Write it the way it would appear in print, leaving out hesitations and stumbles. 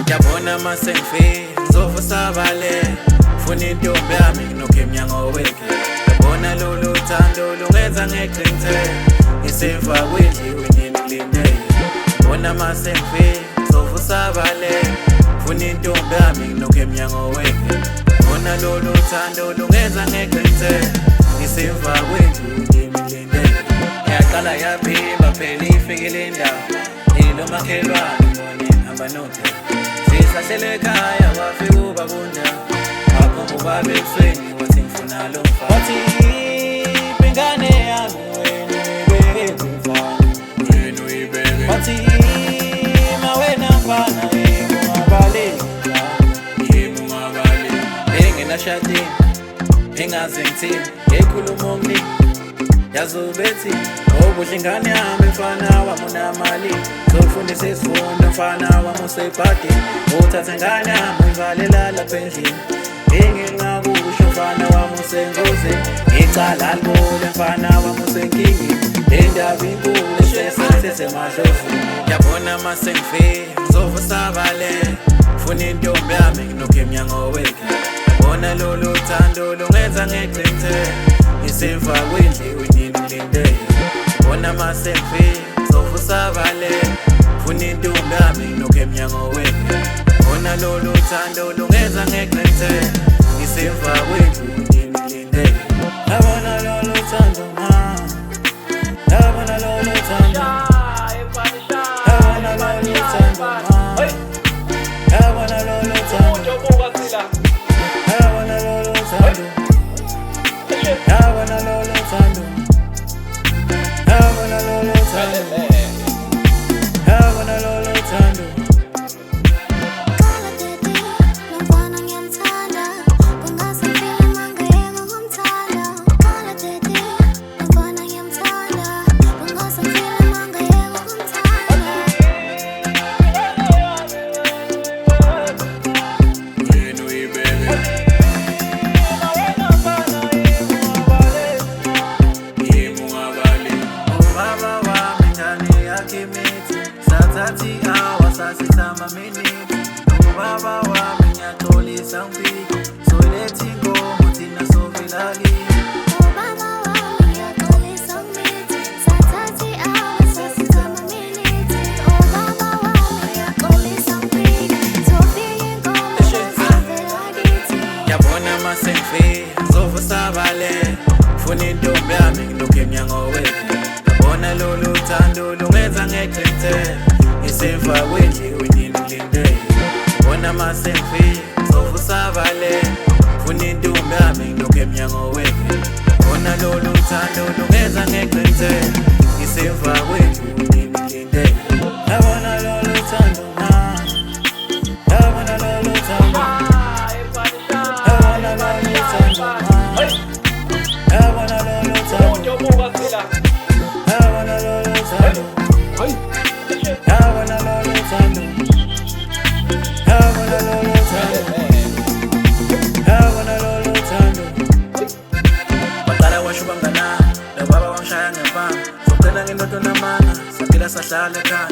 Yabona masengifile ngizovusabale funa intombi yami nginokho emnyango wekhe. Yabona lolu thando lungenza ngeqinise ngisemva kwendliwe ngilindele. Yabona masengifile ngizovusabale funa intombi yami nginokho emnyango wekhe. Yabona lolu thando lungenza ngeqinise ngisemva kwendliwe ngilindele. Yaqala yaphimba phela ifikile indawo ilo makhelwane abanothe sisahlele ekhaya wafika ubabunda wakhomba ubaba ebusweni wathi ngifuna lo mfana. Wathi bengane yami wena uyibeke mfana, wathi mawena mfana ungabale engenashadini engaze ngithini ngekhuluma omningi yazubethi obuhle ingane yami mfana wami unamali zofundisa isifundo mfana wami usebhadi uthathe ingane yami uyivalela lapha endlini engingakusho mfana wami usengozini icala libule mfana wami usenkingeni indaba inkulu esesithethe madlozini. Yabona masengifile ngizovusabale funa intombi yami nginokho emnyango wekhe. Yabona lolu thando lungenza ngeqinise ngisemva kwendliwe ngilindele. Yabona masengifile ngizovusabale funa intombi yami nginokho emnyango wekhe. Yabona lolu thando lungenza ngeqinise ngisemva kwendliwe ngilindele. Yabona lolu thando yabona lolu thando yabona lolu thando yabona lolu thando yabona lolu thando yabona lolu thando yabona lolu thando yabona lolu thando. Sathi awasasithama minute ubaba wami ngiyatholisa ngifike solethi inkomo thina sovilaki. Ubaba wami ngiyatholisa ngifike sathi awasasithama minute ubaba wami ngiyatholisa ngifike sofika inkomo sovilaki. Yabona masengifile ngizovusabale funa intombi yami nginokho emnyango wekhe. Yabona lolu thando lungenza ngeqinise ngisemva kwendliwe ngilindele. Yabona masengifile ngizovusabale funa intombi yami nginokho emnyango wekhe. Yabona lolu thando lungenza ngeqinise ngisemva kwendliwe ngilindele. Yabona lolu thando yabona lolu thando yabona lolu thando yabona lolu thando yabona lolu thando yabona lolu thando yabona lolu thando yabona lolu thando. Baqala washo bangana nobaba wangishaya ngempama socela ngindodo namanga saphila sahlala ekhaya.